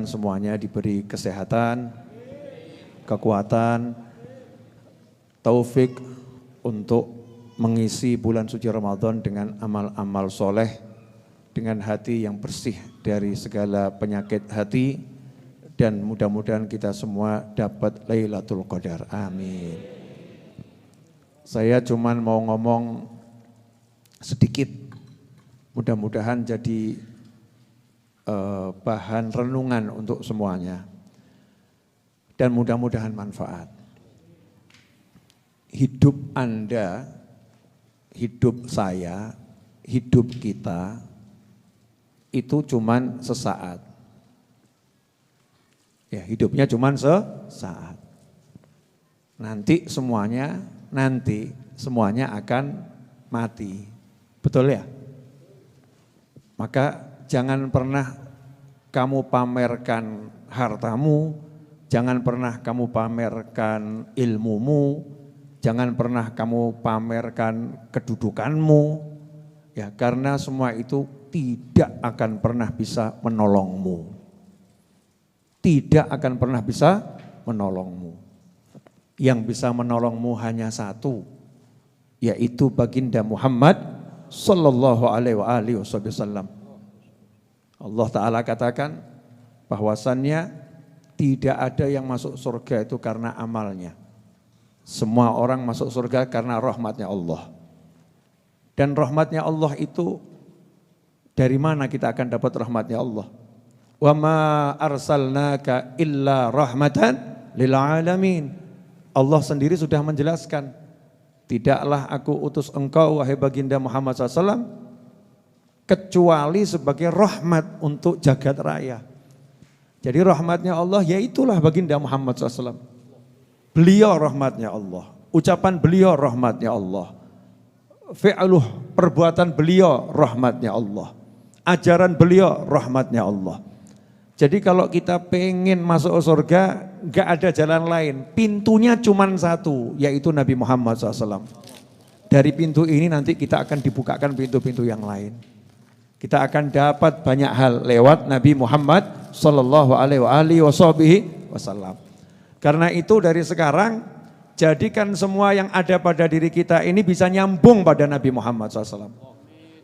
mudah-mudahan semuanya diberi kesehatan, kekuatan, taufik untuk mengisi bulan suci Ramadan dengan amal-amal soleh, dengan hati yang bersih dari segala penyakit hati, dan mudah-mudahan kita semua dapat Lailatul Qadar. Amin. Saya cuman mau ngomong sedikit, mudah-mudahan jadi bahan renungan untuk semuanya, dan mudah-mudahan manfaat. Hidup Anda, hidup saya, hidup kita itu cuman sesaat. Ya, hidupnya cuman sesaat. Nanti semuanya akan mati. Betul ya? Maka jangan pernah kamu pamerkan hartamu, jangan pernah kamu pamerkan ilmumu, jangan pernah kamu pamerkan kedudukanmu, ya, karena semua itu tidak akan pernah bisa menolongmu. Tidak akan pernah bisa menolongmu. Yang bisa menolongmu hanya satu, yaitu baginda Muhammad sallallahu alaihi wasallam. Allah Ta'ala katakan bahwasannya tidak ada yang masuk surga itu karena amalnya. Semua orang masuk surga karena rahmatnya Allah. Dan rahmatnya Allah itu, dari mana kita akan dapat rahmatnya Allah? Wa ma arsalnaka illa rahmatan lil alamin. Allah sendiri sudah menjelaskan, tidaklah aku utus engkau wahai baginda Muhammad SAW kecuali sebagai rahmat untuk jagat raya. Jadi rahmatnya Allah yaitulah baginda Muhammad SAW. Beliau rahmatnya Allah, ucapan beliau rahmatnya Allah, fi'luh perbuatan beliau rahmatnya Allah, ajaran beliau rahmatnya Allah. Jadi kalau kita pengen masuk surga, gak ada jalan lain, pintunya cuma satu, yaitu Nabi Muhammad SAW. Dari pintu ini nanti kita akan dibukakan pintu-pintu yang lain. Kita akan dapat banyak hal lewat Nabi Muhammad sallallahu alaihi wasallam. Karena itu dari sekarang, jadikan semua yang ada pada diri kita ini bisa nyambung pada Nabi Muhammad SAW.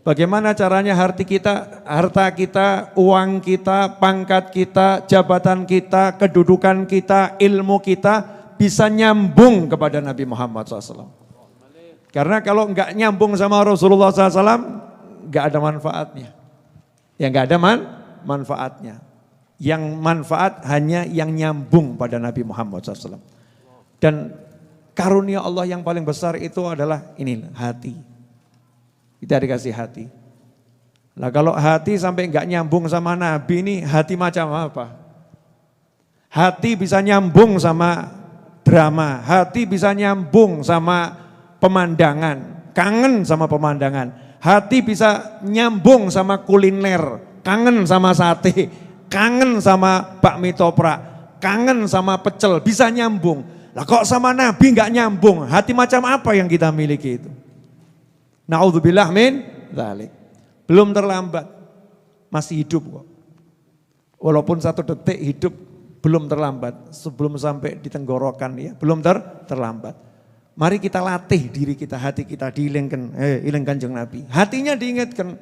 Bagaimana caranya harta kita, uang kita, pangkat kita, jabatan kita, kedudukan kita, ilmu kita bisa nyambung kepada Nabi Muhammad SAW. Karena kalau enggak nyambung sama Rasulullah SAW, enggak ada manfaatnya. Ya enggak ada manfaatnya. Yang manfaat hanya yang nyambung pada Nabi Muhammad SAW. Dan karunia Allah yang paling besar itu adalah ini, hati. Kita dikasih hati. Nah kalau hati sampai enggak nyambung sama Nabi ini, hati macam apa? Hati bisa nyambung sama drama, hati bisa nyambung sama pemandangan, kangen sama pemandangan. Hati bisa nyambung sama kuliner, kangen sama sate, kangen sama bakmi toprak, kangen sama pecel, bisa nyambung. Lah kok sama Nabi enggak nyambung? Hati macam apa yang kita miliki itu? Na'udzubillah min dzalik. Belum terlambat, masih hidup kok. Walaupun 1 detik hidup belum terlambat, sebelum sampai di tenggorokan ya, belum terlambat. Mari kita latih diri kita, hati kita diilingkan, iling Kanjeng Nabi. Hatinya diingatkan.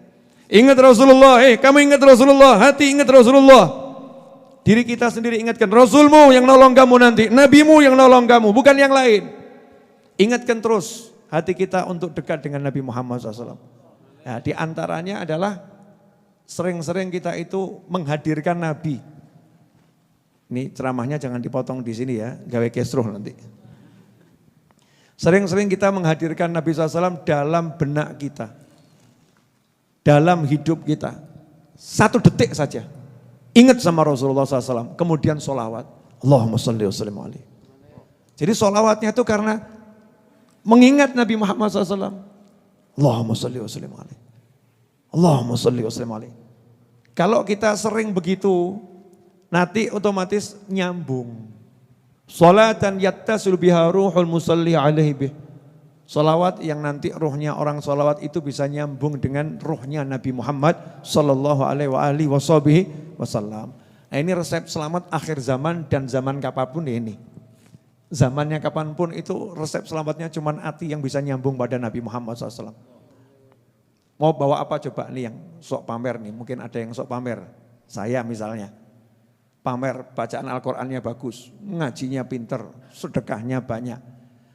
Ingat Rasulullah, kamu ingat Rasulullah, hati ingat Rasulullah. Diri kita sendiri ingatkan, Rasulmu yang nolong kamu nanti, Nabimu yang nolong kamu, bukan yang lain. Ingatkan terus hati kita untuk dekat dengan Nabi Muhammad SAW. Nah, di antaranya adalah sering-sering kita itu menghadirkan Nabi. Ini ceramahnya jangan dipotong di sini ya, gawe kesruh nanti. Sering-sering kita menghadirkan Nabi SAW dalam benak kita. Dalam hidup kita, 1 detik saja, ingat sama Rasulullah SAW, kemudian sholawat, Allahumma sholli wa sallim alaihi. Jadi sholawatnya itu karena mengingat Nabi Muhammad SAW, Allahumma sholli wa sallim alaihi, Allahumma sholli wa sallim alaihi. Kalau kita sering begitu, nanti otomatis nyambung. Sholatan yattasil biha ruhul musalli alaihi bih. Salawat yang nanti ruhnya orang salawat itu bisa nyambung dengan ruhnya Nabi Muhammad sallallahu alaihi wasallam. Nah ini resep selamat akhir zaman dan zaman kapanpun ya ini. Zamannya kapanpun itu resep selamatnya cuma hati yang bisa nyambung pada Nabi Muhammad SAW. Mau bawa apa coba nih yang sok pamer nih, mungkin ada yang sok pamer. Saya misalnya, pamer bacaan Al-Qur'annya bagus, ngajinya pinter, sedekahnya banyak.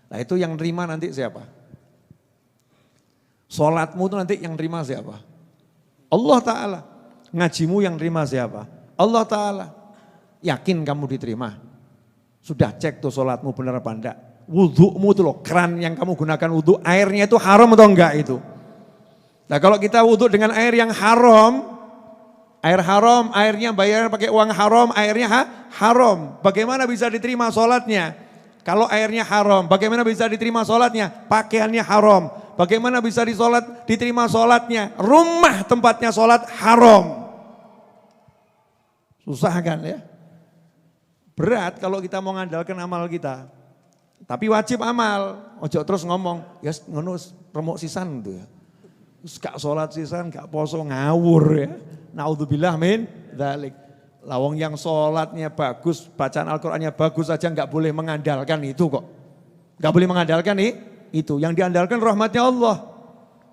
Nah itu yang terima nanti siapa? Sholatmu itu nanti yang terima siapa? Allah Ta'ala. Ngajimu yang terima siapa? Allah Ta'ala. Yakin kamu diterima? Sudah cek tuh sholatmu benar apa enggak? Wudhumu tuh loh, keran yang kamu gunakan wudhu, airnya itu haram atau enggak itu? Nah kalau kita wudhu dengan air yang haram, airnya bayar pakai uang haram, airnya haram. Bagaimana bisa diterima sholatnya? Kalau airnya haram, bagaimana bisa diterima sholatnya? Pakaiannya haram. Bagaimana bisa diterima sholatnya? Rumah tempatnya sholat haram. Susah kan ya? Berat kalau kita mau mengandalkan amal kita. Tapi wajib amal. Ojo terus ngomong, ya ngono remuk sisan gitu ya. Terus gak sholat sisan, gak poso ngawur ya. Naudzubillah min dzalik. Lawang yang sholatnya bagus, bacaan Al-Qur'annya bagus saja gak boleh mengandalkan itu kok. Gak boleh mengandalkan itu. Yang diandalkan rahmatnya Allah.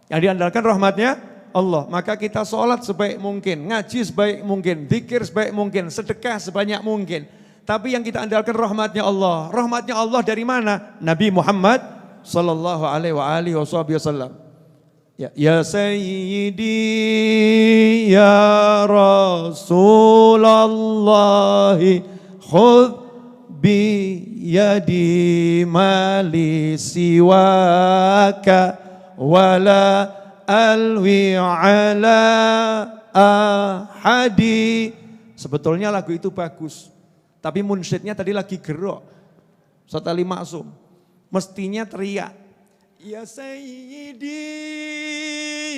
Yang diandalkan rahmatnya Allah. Maka kita sholat sebaik mungkin, ngaji sebaik mungkin, zikir sebaik mungkin, sedekah sebanyak mungkin. Tapi yang kita andalkan rahmatnya Allah. Rahmatnya Allah dari mana? Nabi Muhammad sallallahu alaihi wasallam. Ya Sayyidi ya Rasulullah khudh bi yadi mali siwaka wala alwi ala ahadi. Sebetulnya lagu itu bagus. Tapi munsyidnya tadi lagi gerok. Ustaz Ali Maksum. Mestinya teriak. Ya Sayyidi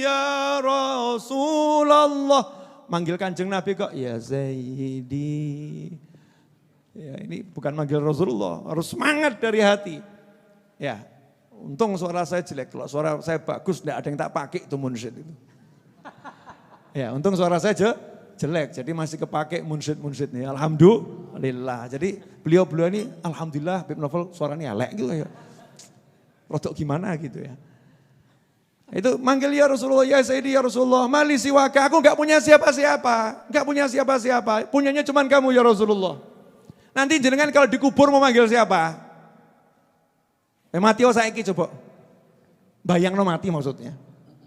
ya Rasulullah. Manggil Kanjeng Nabi kok. Ya Sayyidi. Ya ini bukan manggil Rasulullah. Harus semangat dari hati. Ya. Untung suara saya jelek. Kalau suara saya bagus tidak ada yang tak pakai itu munsyid itu. Ya untung suara saya jelek, jadi masih kepake munsyid nih. Alhamdulillah. Jadi beliau ini alhamdulillah Habib Novel suaranya elek gitu ya. Rodok gimana gitu ya. Itu manggil ya Rasulullah, ya Sayyidi ya Rasulullah, mali siwaka, aku enggak punya siapa-siapa. Enggak punya siapa-siapa, punyanya cuman kamu ya Rasulullah. Nanti jenengan kalau dikubur mau manggil siapa? Mati saiki coba. Bayang no mati maksudnya.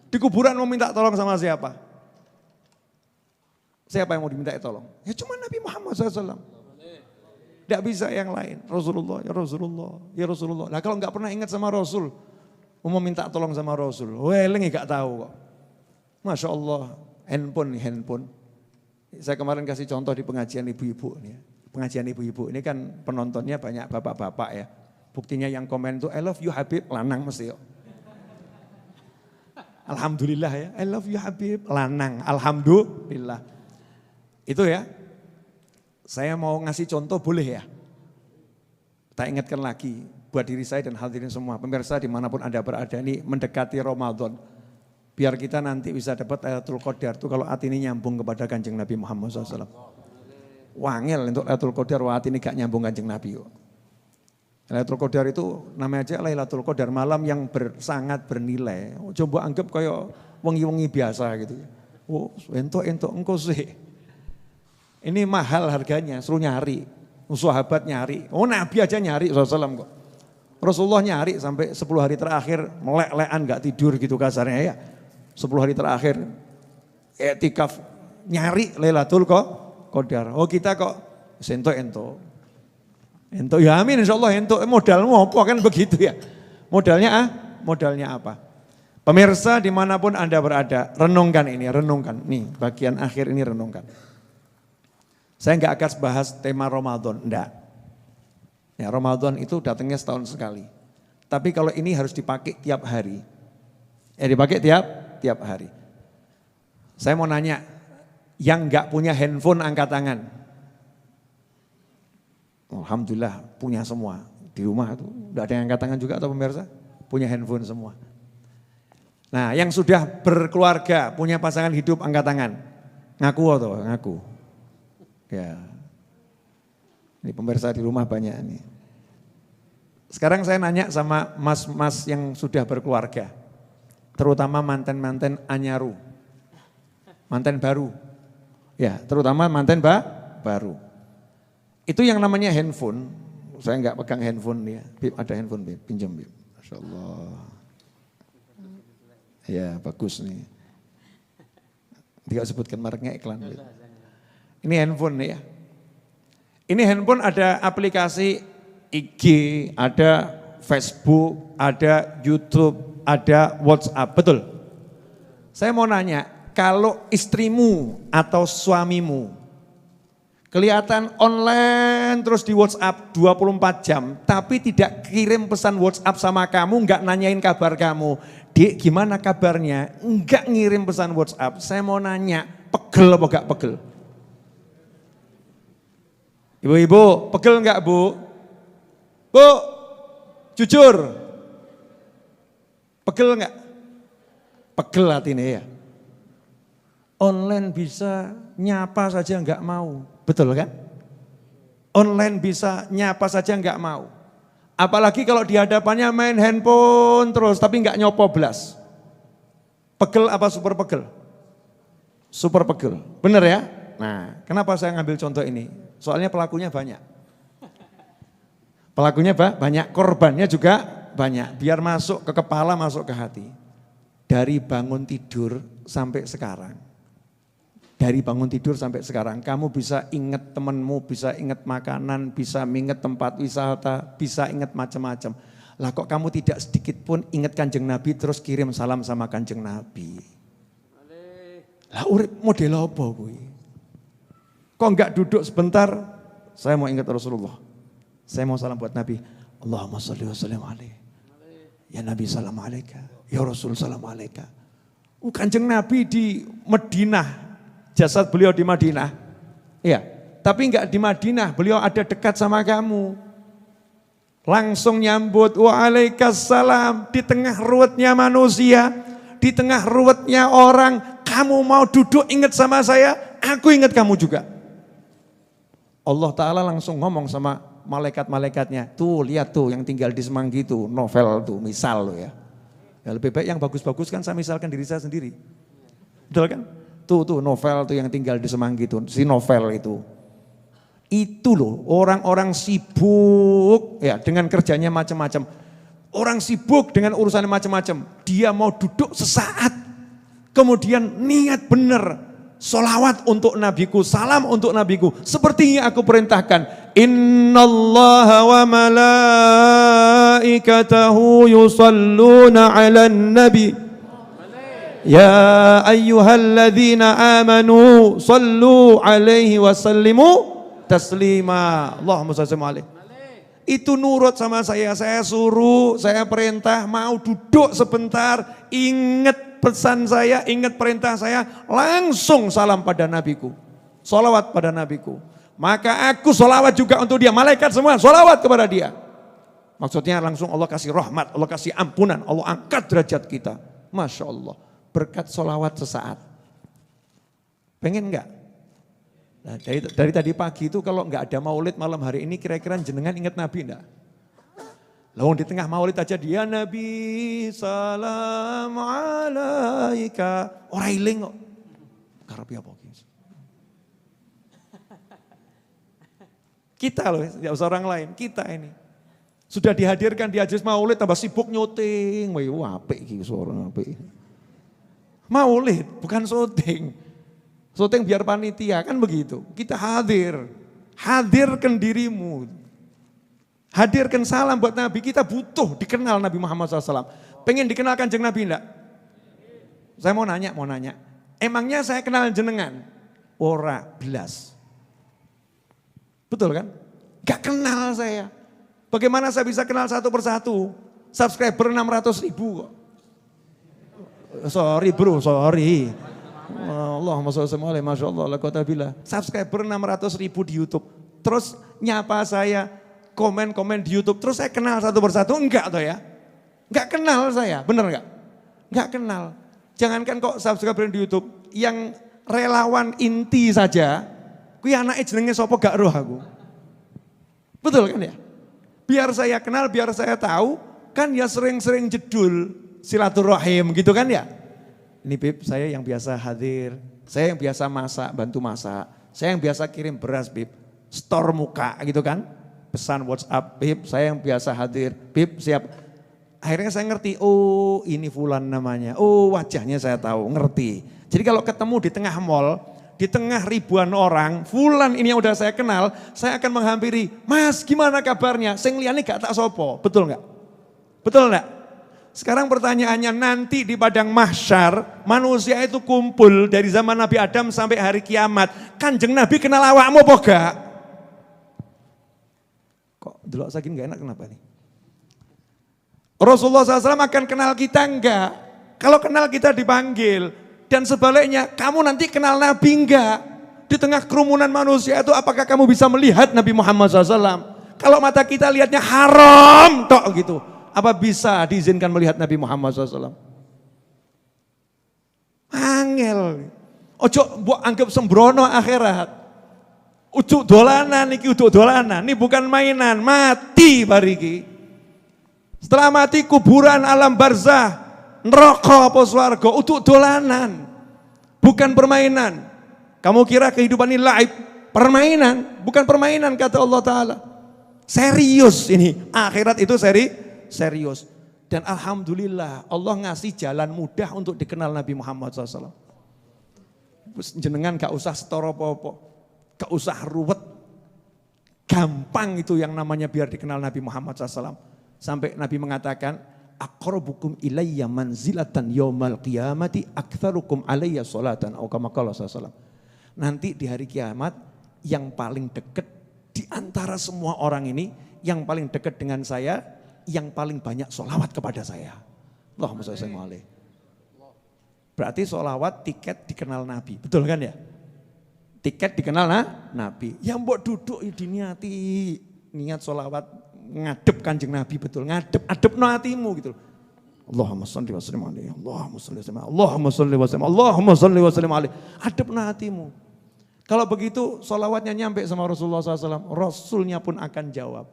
Di kuburan mau minta tolong sama siapa? Siapa yang mau diminta tolong? Ya cuma Nabi Muhammad SAW. Tidak bisa yang lain. Rasulullah, ya Rasulullah, ya Rasulullah. Nah kalau nggak pernah ingat sama Rasul, mau minta tolong sama Rasul, weleng nggak tahu kok. Masya Allah, handphone. Saya kemarin kasih contoh di pengajian ibu-ibu. Pengajian ibu-ibu ini kan penontonnya banyak bapak-bapak ya. Buktinya yang komen itu, I love you Habib, lanang mesti yuk. Alhamdulillah ya, I love you Habib, lanang, alhamdulillah. Itu ya, saya mau ngasih contoh boleh ya. Tak ingatkan lagi buat diri saya dan hadirin semua. Pemirsa dimanapun Anda berada ini mendekati Ramadan. Biar kita nanti bisa dapat Lailatul Qadar itu kalau hati ini nyambung kepada Kanjeng Nabi Muhammad SAW. Wangel untuk Lailatul Qadar, hati ini gak nyambung Kanjeng Nabi. Lailatul Qadar itu namanya aja Lailatul Qadar, malam yang sangat bernilai. Coba anggap kayak wengi-wengi biasa gitu. Oh, entok engkau sih. Ini mahal harganya, suruh nyari. Sahabat nyari. Oh Nabi aja nyari SAW kok. Rasulullah nyari sampai 10 hari terakhir melek-lekan gak tidur gitu kasarnya ya. 10 hari terakhir etikaf nyari Lailatul Qadar. Oh kita kok ento. Ento ya amin insyaallah ento modalmu apa kan begitu ya. Modalnya apa? Pemirsa dimanapun Anda berada, renungkan ini, renungkan. Nih bagian akhir ini renungkan. Saya enggak akan bahas tema Ramadan, enggak. Ya, Ramadan itu datangnya setahun sekali. Tapi kalau ini harus dipakai tiap hari. Dipakai tiap hari. Saya mau nanya, yang enggak punya handphone angkat tangan. Alhamdulillah punya semua. Di rumah itu enggak ada yang angkat tangan juga atau pemirsa? Punya handphone semua. Nah, yang sudah berkeluarga, punya pasangan hidup angkat tangan. Ngaku atau ngaku? Ya, Ini pemirsa di rumah banyak nih. Sekarang saya nanya sama mas-mas yang sudah berkeluarga. Terutama manten-manten anyaru. Manten baru. Ya, terutama manten baru. Itu yang namanya handphone. Saya enggak pegang handphone ya. Bib, ada handphone Bib, pinjam Bib. Masya Allah. Ya, bagus nih. Tidak sebutkan mereknya iklan. Bib. Ini handphone nih ya. Ini handphone ada aplikasi IG, ada Facebook, ada YouTube, ada WhatsApp, betul? Saya mau nanya, kalau istrimu atau suamimu kelihatan online terus di WhatsApp 24 jam, tapi tidak kirim pesan WhatsApp sama kamu, enggak nanyain kabar kamu, Dik gimana kabarnya, enggak ngirim pesan WhatsApp, saya mau nanya, pegel apa enggak pegel? Ibu-ibu, pegel enggak Bu? Bu, jujur, pegel enggak? Pegel hatinya ya. Online bisa nyapa saja enggak mau, betul kan? Online bisa nyapa saja enggak mau. Apalagi kalau di hadapannya main handphone terus tapi enggak nyopoblas. Pegel apa super pegel? Super pegel, bener ya? Nah, kenapa saya ngambil contoh ini? Soalnya pelakunya banyak. Pelakunya banyak, korbannya juga banyak. Biar masuk ke kepala, masuk ke hati. Dari bangun tidur sampai sekarang. Dari bangun tidur sampai sekarang, kamu bisa ingat temanmu, bisa ingat makanan, bisa ingat tempat wisata, bisa ingat macam-macam. Lah kok kamu tidak sedikit pun ingat Kanjeng Nabi terus kirim salam sama Kanjeng Nabi. Lah urip model apa kuwi? Kok enggak duduk sebentar, saya mau ingat Rasulullah. Saya mau salam buat Nabi. Allahumma sholli wa sallim alaihi. Ya Nabi salam alaika. Ya Rasul salam alaika. Kanjeng Nabi di Madinah, jasad beliau di Madinah. Iya, tapi enggak di Madinah, beliau ada dekat sama kamu. Langsung nyambut, waalaikumsalam, di tengah ruwetnya manusia, di tengah ruwetnya orang, kamu mau duduk ingat sama saya, aku ingat kamu juga. Allah Ta'ala langsung ngomong sama malaikat-malaikatnya, tuh lihat tuh yang tinggal di Semanggi tuh, novel tuh, misal loh ya. Ya lebih baik yang bagus-bagus kan saya misalkan diri saya sendiri. Betul kan? Tuh novel tuh yang tinggal di Semanggi tuh, si novel itu. Itu loh orang-orang sibuk ya dengan kerjanya macam-macam. Orang sibuk dengan urusannya macam-macam. Dia mau duduk sesaat, kemudian niat benar. Sholawat untuk nabiku, salam untuk nabiku. Seperti yang aku perintahkan. Innallaha wa malaikatahu yusalluna ala nabi. Ya ayyuhalladzina amanu sallu alaihi wa sallimu taslima. Allahumma salli alaihi. Itu nurut sama saya suruh, saya perintah, mau duduk sebentar, ingat pesan saya, ingat perintah saya, langsung salam pada nabiku, sholawat pada nabiku. Maka aku sholawat juga untuk dia, malaikat semua sholawat kepada dia. Maksudnya langsung Allah kasih rahmat, Allah kasih ampunan, Allah angkat derajat kita. Masya Allah, berkat sholawat sesaat. Pengen enggak? Nah, dari tadi pagi itu kalau enggak ada maulid malam hari ini kira-kira jenengan ingat Nabi enggak? Lalu di tengah maulid aja dia Nabi salam alaika. Orang iling kok. Karepe apa iki? Kita loh, tidak usah orang lain, kita ini. Sudah dihadirkan di Majelis Maulid tambah sibuk nyuting. Wah, apik iki suara apik. Maulid bukan syuting. Syuting biar panitia, kan begitu. Kita hadirkan dirimu. Hadirkan salam buat Nabi, kita butuh dikenal Nabi Muhammad SAW. Pengen dikenal Kanjeng Nabi enggak? Saya mau nanya. Emangnya saya kenal jenengan? Ora belas. Betul kan? Gak kenal saya. Bagaimana saya bisa kenal satu persatu? Subscriber 600.000 kok. Sorry bro, sorry. Allahumma sholli alaihi, masya Allah, la quwwata billah. Subscriber 600.000 di YouTube. Terus nyapa saya, komen-komen di YouTube. Terus saya kenal satu persatu, enggak toh ya? Enggak kenal saya, bener enggak? Enggak kenal. Jangankan kok subscriber di YouTube, yang relawan inti saja, kuwi anake jenenge sapa gak roh aku. Betul kan ya? Biar saya kenal, biar saya tahu, kan ya sering-sering jedul silaturahim gitu kan ya. Ini Bib, saya yang biasa hadir, saya yang biasa masak, bantu masak, saya yang biasa kirim beras Bib, store muka gitu kan. Pesan WhatsApp, Bib, saya yang biasa hadir, Bib siap. Akhirnya saya ngerti, oh ini Fulan namanya, oh wajahnya saya tahu, ngerti. Jadi kalau ketemu di tengah mall, di tengah ribuan orang, Fulan ini yang udah saya kenal, saya akan menghampiri, Mas gimana kabarnya? Sing liyane gak tak sopo, betul nggak? Betul nggak? Sekarang pertanyaannya, nanti di padang mahsyar, manusia itu kumpul dari zaman Nabi Adam sampai hari kiamat. Kanjeng Nabi kenal awakmu apa gak? Kok delok saking gak enak kenapa nih? Rasulullah SAW akan kenal kita enggak? Kalau kenal kita dipanggil. Dan sebaliknya, kamu nanti kenal Nabi enggak? Di tengah kerumunan manusia itu apakah kamu bisa melihat Nabi Muhammad SAW? Kalau mata kita lihatnya haram, tok gitu. Apa bisa diizinkan melihat Nabi Muhammad SAW? Angel. Ojo mbok anggap sembrono akhirat. Ujuk dolanan, iki ujuk dolanan. Ini bukan mainan, mati bariki. Setelah mati kuburan alam barzah. Neraka apa swarga, untuk dolanan, bukan permainan. Kamu kira kehidupan ini laib, permainan, bukan permainan kata Allah Ta'ala. Serius ini, akhirat itu serius. Dan alhamdulillah Allah ngasih jalan mudah untuk dikenal Nabi Muhammad SAW. Jenengan gak usah setoro apa-apa, gak usah ruwet. Gampang itu yang namanya biar dikenal Nabi Muhammad SAW. Sampai Nabi mengatakan, aqrabukum ilayya manzilatan yaumal qiyamati aktsarukum alayya salatan atau kama qala sallallahu. Nanti di hari kiamat yang paling dekat di antara semua orang ini, yang paling dekat dengan saya, yang paling banyak sholawat kepada saya. Allahumma shalli alaihi. Berarti sholawat tiket dikenal Nabi, betul kan ya? Tiket dikenal Nabi. Yang mbok duduk diniati niat sholawat ngadep Kanjeng Nabi, betul, adep no hatimu gitu. Allahumma sholli wa sallim alaihi, Allahumma sholli wa sallim, Allahumma sholli wa sallim, Allahumma sholli wa sallim alaihi. Adep no hatimu. Kalau begitu sholawatnya nyampe sama Rasulullah SAW, Rasulnya pun akan jawab.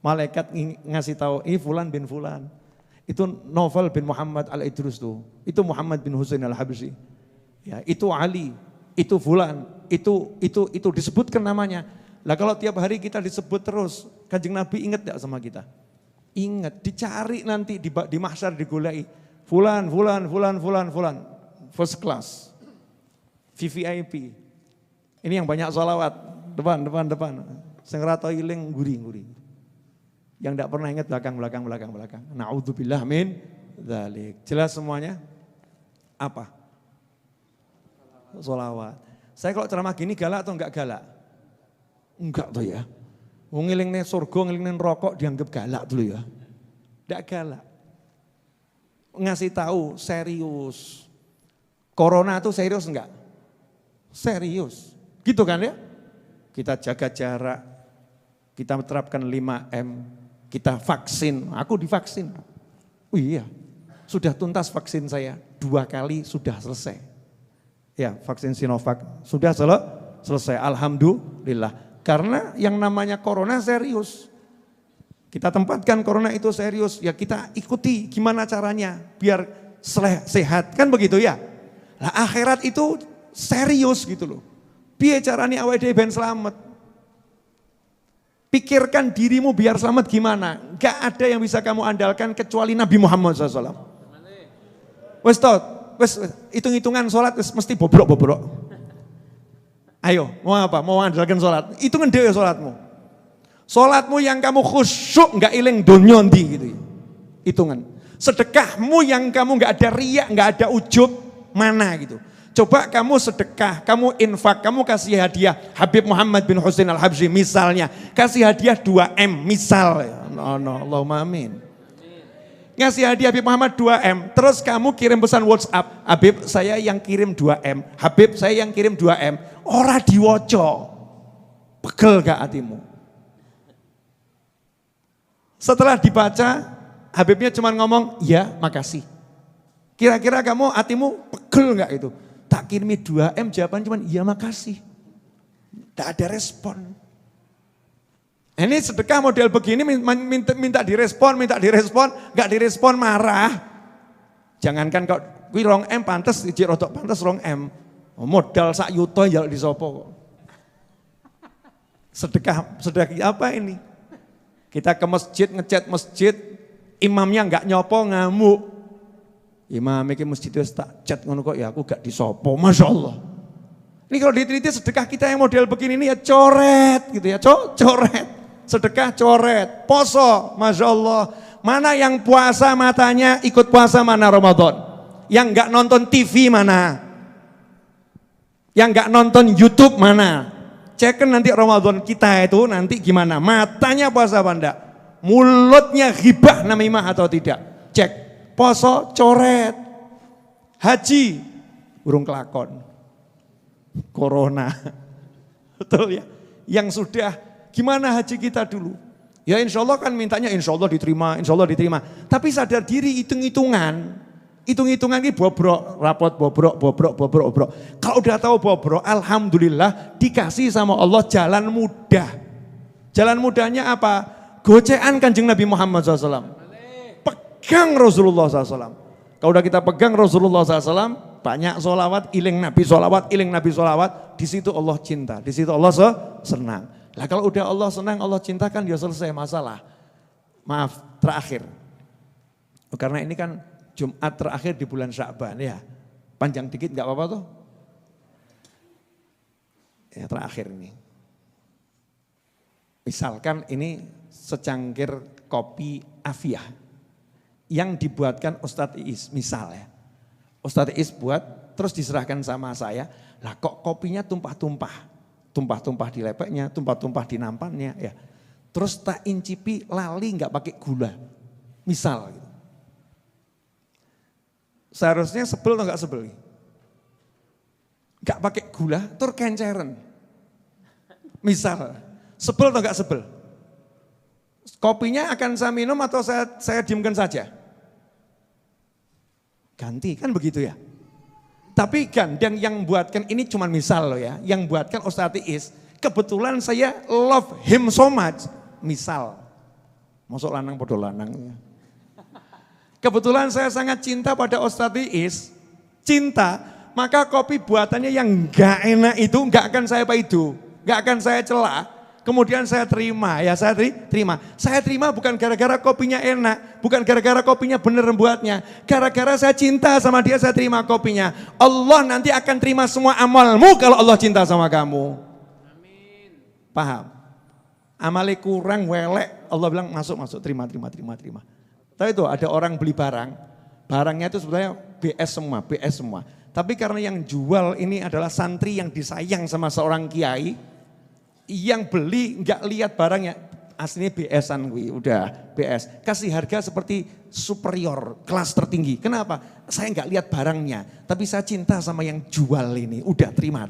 Malaikat ngasih tahu, ini Fulan bin Fulan. Itu Novel bin Muhammad al-Idrus tuh. Itu Muhammad bin Husain al-Habsyi. Ya, itu Ali, itu Fulan, itu disebutkan namanya. Lah kalau tiap hari kita disebut terus, Kanjeng Nabi ingat gak sama kita? Ingat, dicari nanti di mahsyar digoleki. Fulan. First class. VVIP. Ini yang banyak sholawat. Depan. Sing ra iling guri. Yang gak pernah ingat belakang. Na'udzubillah min dzalik. Jelas semuanya? Apa? Sholawat. Saya kalau ceramah gini galak atau enggak galak? Enggak tuh ya. Wong ngelingne surga, ngelingne rokok dianggap galak dulu ya. Enggak galak. Ngasih tahu serius. Corona itu serius enggak? Serius. Gitu kan ya? Kita jaga jarak. Kita menerapkan 5M. Kita vaksin. Aku divaksin. Oh iya. Sudah tuntas vaksin saya. 2 kali sudah selesai. Ya, vaksin Sinovac sudah selesai. Alhamdulillah. Karena yang namanya corona serius. Kita tempatkan corona itu serius. Ya kita ikuti gimana caranya biar sehat. Kan begitu ya. Nah akhirat itu serius gitu loh. Piye caranya awake dhewe ben selamat. Pikirkan dirimu biar selamat gimana. Gak ada yang bisa kamu andalkan kecuali Nabi Muhammad SAW. Wes hitung-hitungan sholat mesti bobrok. Ayo, mau apa? Mau andalkan sholat. Itu ngedewe sholatmu. Sholatmu yang kamu khusyuk, gak iling donyondi gitu ya. Hitungan. Sedekahmu yang kamu gak ada riak, gak ada ujub, mana gitu. Coba kamu sedekah, kamu infak, kamu kasih hadiah. Habib Muhammad bin Husain al-Habsyi misalnya. Kasih hadiah 2M misal. No, Allahumma amin. Ngasih hadiah Habib Muhammad 2M, terus kamu kirim pesan WhatsApp, Habib saya yang kirim 2M, Habib saya yang kirim 2M, ora diwoco, pegel gak hatimu? Setelah dibaca, Habibnya cuma ngomong, ya makasih. Kira-kira kamu hatimu pegel gak itu? Tak kirimi 2M, jawaban cuma, ya makasih. Tak ada respon. Ini sedekah model begini minta direspon, nggak direspon marah. Jangankan kok kuwi 2M pantes, ijik rotok pantes 2M. Modal sak yuto ya disopo kok. Sedekah apa ini? Kita ke masjid, ngecat masjid, imamnya nggak nyopo ngamuk. Imam iki masjid wis tak cat ngono kok ya aku gak disopo, Masya Allah. Ini kalau diteliti sedekah kita yang model begini ini ya coret gitu ya, coret. Sedekah coret, poso, Masya Allah. Mana yang puasa matanya ikut puasa mana Ramadan? Yang nggak nonton TV mana? Yang nggak nonton YouTube mana? Ceken nanti Ramadan kita itu nanti gimana? Matanya puasa apa enggak? Mulutnya ghibah namimah atau tidak? Cek, poso coret. Haji, burung kelakon. Corona, betul ya? Yang sudah gimana haji kita dulu? Ya insya Allah kan mintanya insya Allah diterima. Tapi sadar diri hitung-hitungan ini bobrok, rapot bobrok. Kalau udah tahu bobrok, alhamdulillah dikasih sama Allah jalan mudah. Jalan mudahnya apa? Gocean Kanjeng Nabi Muhammad SAW. Pegang Rasulullah SAW. Kalau udah kita pegang Rasulullah SAW, banyak sholawat, iling Nabi sholawat, di situ Allah cinta, di situ Allah senang. Lah kalau udah Allah senang, Allah cintakan, dia selesai masalah. Maaf, terakhir. Karena ini kan Jumat terakhir di bulan Sya'ban ya. Panjang dikit enggak apa-apa tuh. Ya terakhir ini. Misalkan ini secangkir kopi Afiah yang dibuatkan Ustadz Iis, misal ya. Ustadz Iis buat, terus diserahkan sama saya. Lah kok kopinya tumpah-tumpah di lepeknya, tumpah-tumpah di nampannya ya. Terus tak incipi lali nggak pakai gula. Misal gitu. Seharusnya sebel atau nggak sebel? Nggak pakai gula, tur kenceren. Misal, sebel atau nggak sebel? Kopinya akan saya minum atau saya diamkan saja? Ganti, kan begitu ya. Tapi gandeng yang buatkan ini cuma misal loh ya, yang buatkan Ustadz Iis, kebetulan saya love him so much, misal, masuk lanang podo lanang. Kebetulan saya sangat cinta pada Ustadz Iis, cinta, maka kopi buatannya yang gak enak itu gak akan saya paidu, gak akan saya celah. Kemudian saya terima, ya saya terima. Saya terima bukan gara-gara kopinya enak, bukan gara-gara kopinya bener buatnya. Gara-gara saya cinta sama dia, saya terima kopinya. Allah nanti akan terima semua amalmu kalau Allah cinta sama kamu. Amin. Paham? Amalnya kurang, welek, Allah bilang masuk, terima. Tapi itu ada orang beli barang, barangnya itu sebenarnya BS semua. Tapi karena yang jual ini adalah santri yang disayang sama seorang kiai, yang beli nggak lihat barangnya, aslinya BS-an gue, udah BS. Kasih harga seperti superior, kelas tertinggi. Kenapa? Saya nggak lihat barangnya, tapi saya cinta sama yang jual ini. Udah terima.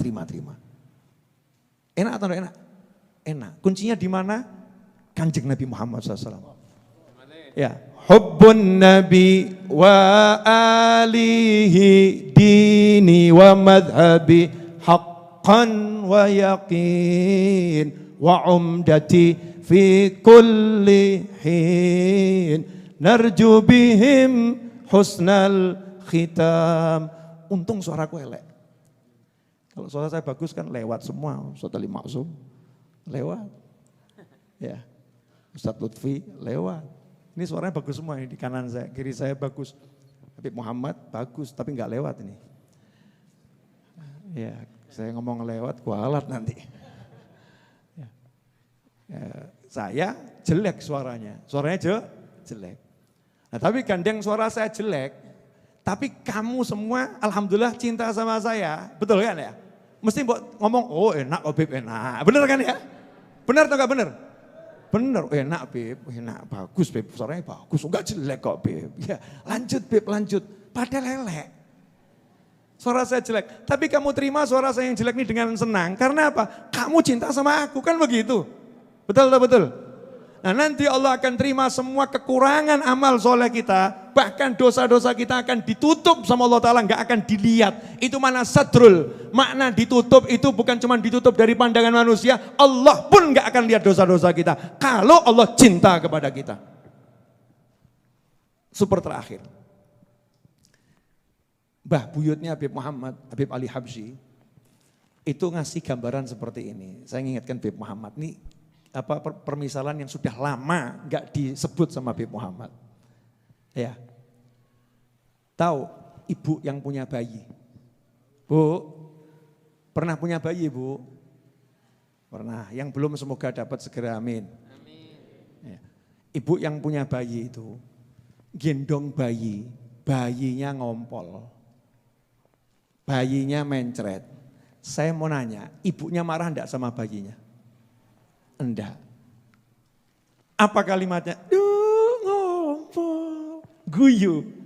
Enak atau enggak enak? Enak. Kuncinya di mana? Kanjeng Nabi Muhammad SAW. Ya, hubbun Nabi wa alihi dini wa madhabi haqqan wa yaqin wa umdati fi kulli hin narju bihim husnal khitam. Untung suaraku elek. Kalau suara saya bagus kan lewat semua. Ustaz Ali Maksum lewat. Ya. Ustaz Lutfi lewat. Ini suaranya bagus semua ini, di kanan saya, kiri saya bagus. Habib Muhammad bagus tapi enggak lewat ini. Ya, saya ngomong lewat kualat nanti. Ya, saya jelek suaranya jelek. Nah, tapi gandeng suara saya jelek, tapi kamu semua alhamdulillah cinta sama saya, betul kan ya? Mesti ngomong, oh enak oh Bib enak, bener kan ya? Bener atau enggak bener? Bener, enak Bib, enak, bagus Bib, suaranya bagus, enggak jelek kok Bib. Ya, lanjut Bib, lanjut, padahal lelek. Suara saya jelek, tapi kamu terima suara saya yang jelek ini dengan senang. Karena apa? Kamu cinta sama aku, kan begitu. Betul atau betul? Nah nanti Allah akan terima semua kekurangan amal soleh kita. Bahkan dosa-dosa kita akan ditutup sama Allah Ta'ala, nggak akan dilihat. Itu mana sadrul. Makna ditutup itu bukan cuma ditutup dari pandangan manusia. Allah pun nggak akan lihat dosa-dosa kita. Kalau Allah cinta kepada kita. Super terakhir. Mbah buyutnya Habib Muhammad, Habib Ali Habsyi, itu ngasih gambaran seperti ini. Saya ingatkan Habib Muhammad, ini permisalan yang sudah lama nggak disebut sama Habib Muhammad. Ya, tahu ibu yang punya bayi, Bu, pernah punya bayi Bu? Pernah. Yang belum semoga dapat segera, amin. Ya. Ibu yang punya bayi itu gendong bayi, bayinya ngompol, bayinya mencret. Saya mau nanya, ibunya marah enggak sama bayinya? Enggak. Apa kalimatnya? Duh ngompol, guyu.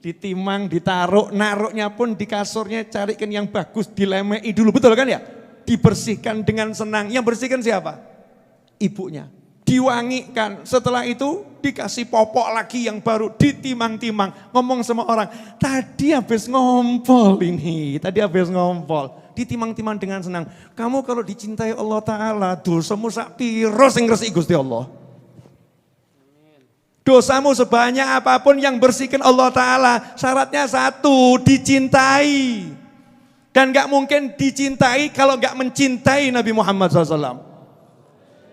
Ditimang, ditaruh, naruhnya pun di kasurnya carikan yang bagus, dilemei dulu, betul kan ya? Dibersihkan dengan senang. Yang bersihkan siapa? Ibunya. Diwangikan, setelah itu dikasih popok lagi yang baru, ditimang-timang. Ngomong sama orang, tadi habis ngompol ini, tadi habis ngompol. Ditimang-timang dengan senang. Kamu kalau dicintai Allah Ta'ala, dosamu sak piro sing ngresiki Gusti Allah. Dosamu sebanyak apapun yang bersihkan Allah Ta'ala, syaratnya satu, dicintai. Dan gak mungkin dicintai kalau gak mencintai Nabi Muhammad SAW.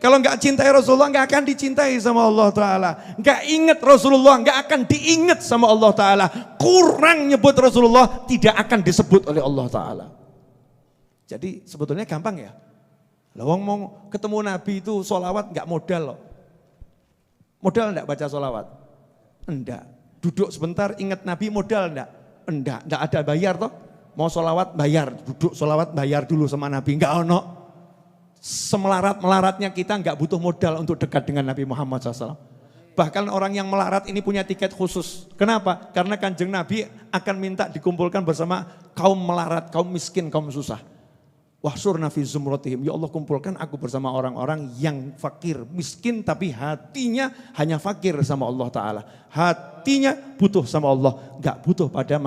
Kalau gak cintai Rasulullah gak akan dicintai sama Allah Ta'ala. Gak ingat Rasulullah gak akan diingat sama Allah Ta'ala. Kurang nyebut Rasulullah tidak akan disebut oleh Allah Ta'ala. Jadi sebetulnya gampang ya. Lawang mau ketemu Nabi itu sholawat gak modal loh. Modal enggak baca sholawat? Enggak. Duduk sebentar ingat Nabi modal enggak? Enggak ada bayar toh. Mau sholawat bayar, duduk sholawat bayar dulu sama Nabi. Enggak ono. Semelarat-melaratnya kita enggak butuh modal untuk dekat dengan Nabi Muhammad SAW. Bahkan orang yang melarat ini punya tiket khusus. Kenapa? Karena Kanjeng Nabi akan minta dikumpulkan bersama kaum melarat, kaum miskin, kaum susah. Wahsyurna fi zumratihim, ya Allah kumpulkan aku bersama orang-orang yang fakir, miskin tapi hatinya hanya fakir sama Allah Ta'ala. Hatinya butuh sama Allah, gak butuh pada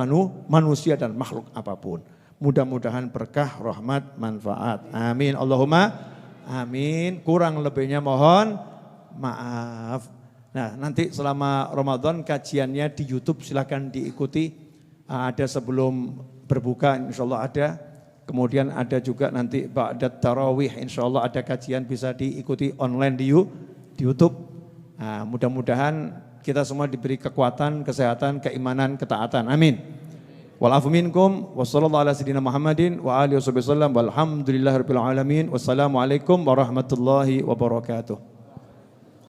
manusia dan makhluk apapun. Mudah-mudahan berkah, rahmat, manfaat. Amin, Allahumma amin. Kurang lebihnya mohon maaf. Nah nanti selama Ramadan kajiannya di YouTube silahkan diikuti. Ada sebelum berbuka insya Allah ada. Kemudian ada juga nanti ba'dat tarawih, insya Allah ada kajian bisa diikuti online di YouTube. Nah, mudah-mudahan kita semua diberi kekuatan, kesehatan, keimanan, ketaatan. Amin. Walafu minkum, wassallallahu ala sayyidina Muhammadin, wa alihi wasallam, walhamdulillahirabbil alamin, wassalamualaikum warahmatullahi wabarakatuh.